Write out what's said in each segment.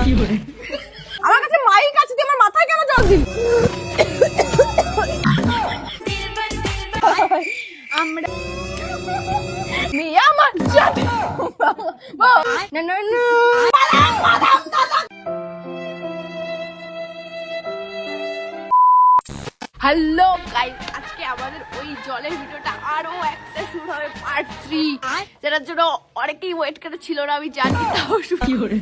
আমার কাছে মাইক আছে, তুই আমার মাথায় কেন জল দিলি? আমরা মিয়া মাজ্জা না না না। হ্যালো গাইস, আজকে আমাদের ওই জলের ভিডিওটা আরো একটা শুরু হবে পার্ট 3, যেটার জন্য অনেকেই ওয়েট করে ছিল না, আমি জানি, তাও শুরু করে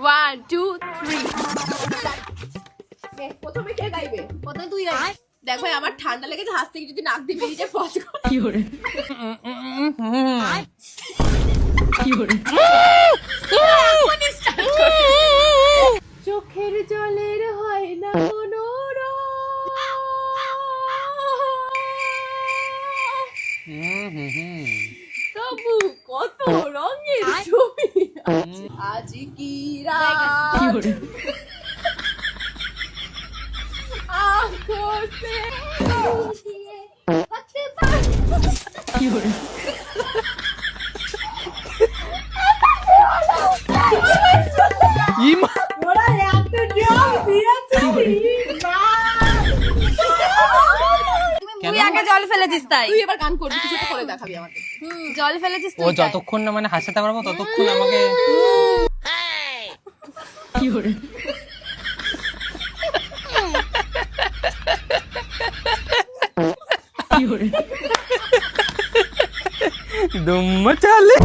1 2 3। প্রথমে কে গাইবে? প্রথমে তুই গাই। দেখ ভাই, আমার ঠান্ডা লেগেছে, হাত থেকে যদি নাক দিয়ে বেরিয়ে যায় ফস করে। কি করে কি করে চোখের জলের হয় না কোনো তবু কত রঙের ছবি আজ কি রাত आँखों से তুই আগে জল ফেলেছিস, তাই তুই এবার গান করবি, কিছু তো করে দেখাবি আমাকে। জল ফেলেছিস তুই, ও যতক্ষণ না মানে হাসতে পারবো ততক্ষণ আমাকে কি করে दुम मचाले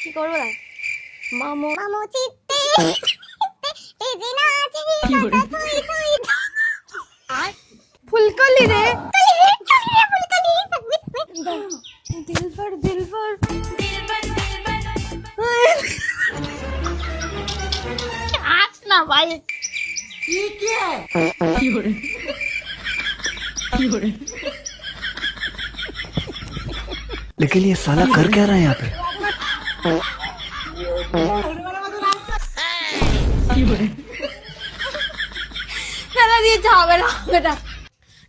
কি করবো না মামু মামু চিত্তে ফুলকলি রে दिलबर दिलबर आज ना भाई ठीक है लेकिन ये साला कर क्या रहा है यहाँ पे? चला दिए जाओगे ना बेटा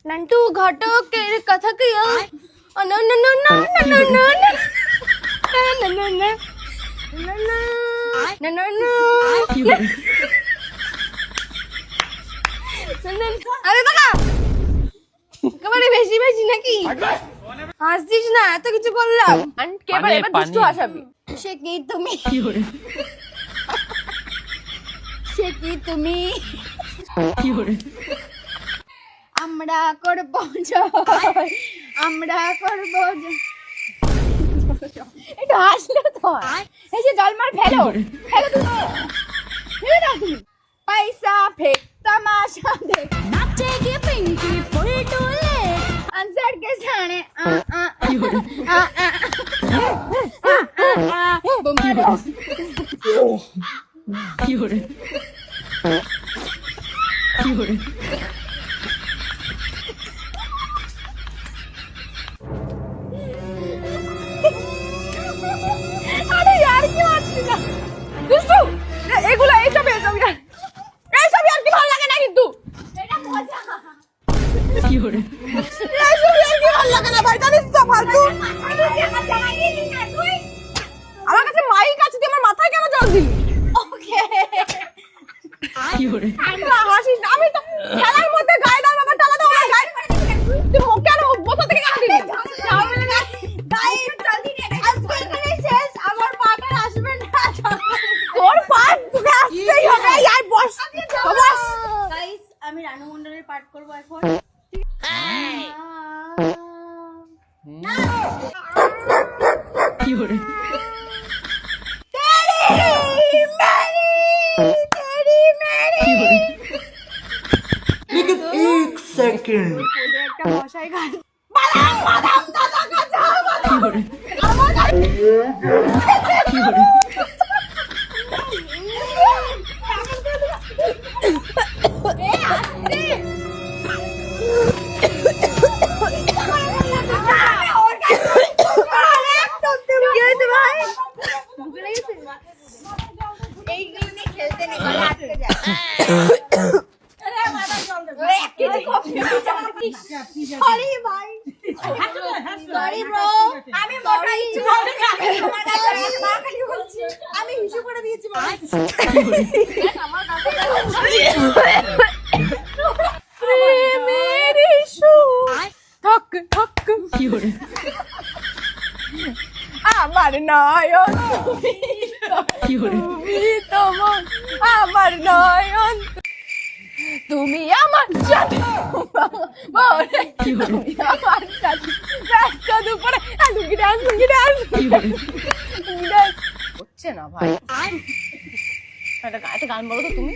नंटू घटकेर कथा किया ना ना ना ना ना ना ना ना ना ना আরে বাবা একেবারে বেশি বেশি নাকি হাসছিস না, এত কিছু করলাম একেবারে এবার দুষ্টু হাসাবি। সে কি তুমি সে কি তুমি আমরা করব আমরা করব এটা হাসলে তো এই যে জল মার ফেলো ফেলো তুমি তুমি পয়সা ফেক तमाशा देख नाचेगी पिंकी फुल टोले आंसर के साने बुमारे अरे यार क्यों आती है दुष्टू एगुला এই সব यार এইসব আর কি ভালো লাগে না, কিন্তু এটা মজা কি করে এইসব আর কি ভালো লাগে না ভাই, জানিস তো ফালতু। আমার কাছে মাইক আছে, তুই আমার মাথায় কেন জল দিলি? ওকে কি করে হাসিস না, আমি তো খেলার মধ্যে গায়ে দাও বাবা, টালা দাও আমার গায়ে তুই কেন বসা থেকে কেন দিলি? গায়ে জলদি নে আজকে এখানে শেষ, আমার পাটা আসবে না, তোর পাট তোকে আসতেই হবে। यार বস বস গাইস, আমি রানু মন্ডলের পাঠ করব এখন। কি করে लेकिन एक सेकंड একটা মশাই গান বাদাম বাদাম দাদা কাঁচা কি করে আমার কি করে খেলতে নেই, ঘরে আটকে যায়। সরি ভাই, Sorry bro, আমি মোটা ইচ্ছে করে আমি তোমার কাছে মার কাছে বলছি। আমি হিসু করে দিয়েছি ভাই। প্রেমের ইস্যু ঠক ঠক আমার নয়ন তুমি তোমার আমার নয়ন তুমি আমার সাথে তুমি আমার সাথে ব্যস্ত দুপুরে লুঙ্গি ডান্স হচ্ছে না ভাই। একটা গান বলো তো তুমি।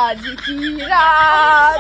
আজ কি রাত